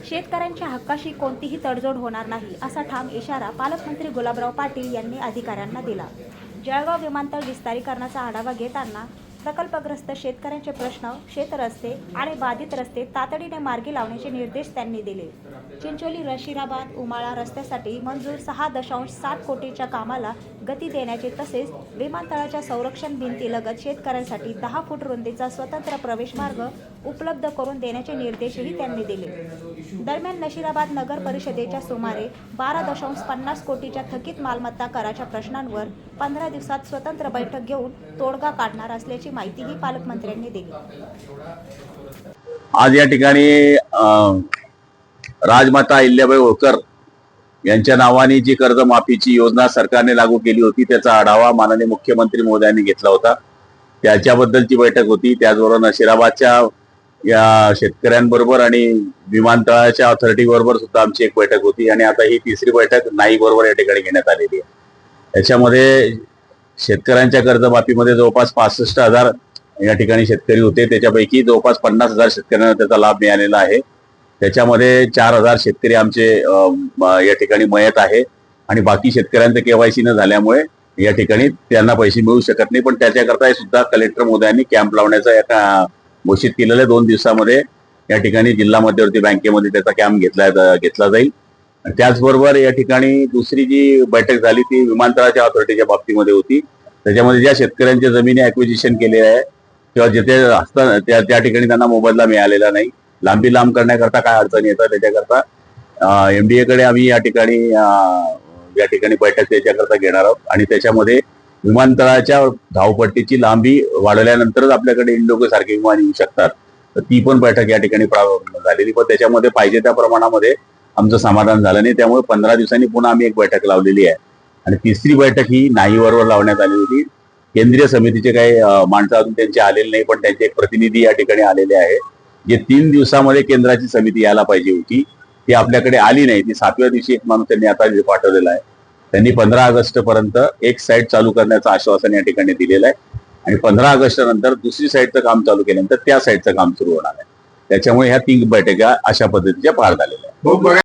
शेतकऱ्यांच्या हक्काशी कोणतीही तडजोड होणार नाही असा ठाम इशारा पालकमंत्री गुलाबराव पाटील यांनी अधिकाऱ्यांना दिला। जळगाव विमानतळ विस्तारीकरणाचा आढावा घेताना प्रकल्पग्रस्त शेतकऱ्यांचे प्रश्न, शेतरस्ते आणि बाधित रस्ते तातडीने मार्गी लावण्याचे निर्देश त्यांनी दिले। चिंचोली रशिराबाद उमाळा रस्त्यासाठी मंजूर 6.7 कोटीच्या कामाला गती देण्याचे तसेच विमानतळाच्या संरक्षण भिंतीलगत शेतकऱ्यांसाठी 10 फूट रुंदीचा स्वतंत्र प्रवेश मार्ग उपलब्ध करून देण्याचे निर्देशही त्यांनी दिले। दरम्यान नशिराबाद नगर परिषदेच्या सुमारे 12.50 कोटीच्या थकीत मालमत्ता कराच्या प्रश्नांवर 15 दिवसात स्वतंत्र बैठक घेऊन तोडगा काढणार असल्याची माहितीही पालकमंत्र्यांनी दिली। आज या ठिकाणी राजमाता अहिल्याबाई होळकर यांच्या नावाने जी कर्जमाफीची योजना सरकारने लागू केली होती त्याचा आढावा माननीय मुख्यमंत्री महोदयांनी घेतला होता। त्याच्याबद्दलची बैठक होती। त्याचबरोबर नशिराबादच्या या शेतकऱ्यांबरोबर आणि विमानतळाच्या ऑथॉरिटी बरोबर सुद्धा आमची एक बैठक होती आणि आता ही तिसरी बैठक नाई बरोबर या ठिकाणी घेण्यात आलेली आहे। त्याच्यामध्ये शेतकऱ्यांच्या कर्जमाफीमध्ये जवळपास 65,000 या ठिकाणी शेतकरी होते। त्याच्यापैकी जवळपास 50,000 शेतकऱ्यांना त्याचा लाभ मिळालेला आहे। त्याच्यामध्ये 4,000 शेतकरी आमचे या ठिकाणी मयत आहे आणि बाकी शेतकऱ्यांचं केवायसी न झाल्यामुळे या ठिकाणी त्यांना पैसे मिळू शकत नाही। पण त्याच्याकरता सुद्धा कलेक्टर महोदयांनी कॅम्प लावण्याचा घोषित केलेलं आहे। 2 दिवसामध्ये या ठिकाणी जिल्हा मध्यवर्ती बँकेमध्ये त्याचा कॅम्प घेतला जाईल। त्याचबरोबर या ठिकाणी दुसरी जी बैठक झाली ती विमानतळाच्या ऑथॉरिटीच्या बाबतीमध्ये होती। त्याच्यामध्ये ज्या शेतकऱ्यांच्या जमिनी ॲक्विजिशन केलेल्या आहे किंवा जिथे त्या ठिकाणी त्यांना मोबदला मिळालेला नाही, लांबी लांब करण्याकरता काय अडचणी येतात त्याच्याकरता MDA कडे आम्ही या ठिकाणी बैठक त्याच्याकरता घेणार आहोत आणि त्याच्यामध्ये विमानतळाच्या धावपट्टीची लांबी वाढवल्यानंतरच आपल्याकडे इंडिगो सारखे विमान येऊ शकतात, तर ती पण बैठक या ठिकाणी झालेली। पण त्याच्यामध्ये पाहिजे त्या प्रमाणामध्ये आमचं समाधान झालं नाही। त्यामुळे 15 दिवसांनी पुन्हा आम्ही एक बैठक लावलेली आहे आणि तिसरी बैठक ही नाई बरोबर लावण्यात आली होती। केंद्रीय समितीचे काही माणसं अजून त्यांचे आलेले नाही, पण त्यांचे एक प्रतिनिधी या ठिकाणी आलेले आहे। जे 3 दिवसामध्ये केंद्राची समिती यायला पाहिजे होती ती आपल्याकडे आली नाही। ती 7व्या दिवशी एक माणूस त्यांनी आता पाठवलेला आहे। त्यांनी 15 ऑगस्ट पर्यंत एक साईट चालू करण्याचं आश्वासन या ठिकाणी दिलेलं आहे आणि 15 ऑगस्ट नंतर दुसरी साईटचं काम चालू केल्यानंतर त्या साईटचं काम सुरू होणार आहे। त्याच्यामुळे ह्या 3 बैठका अशा पद्धतीच्या पार झालेल्या आहेत।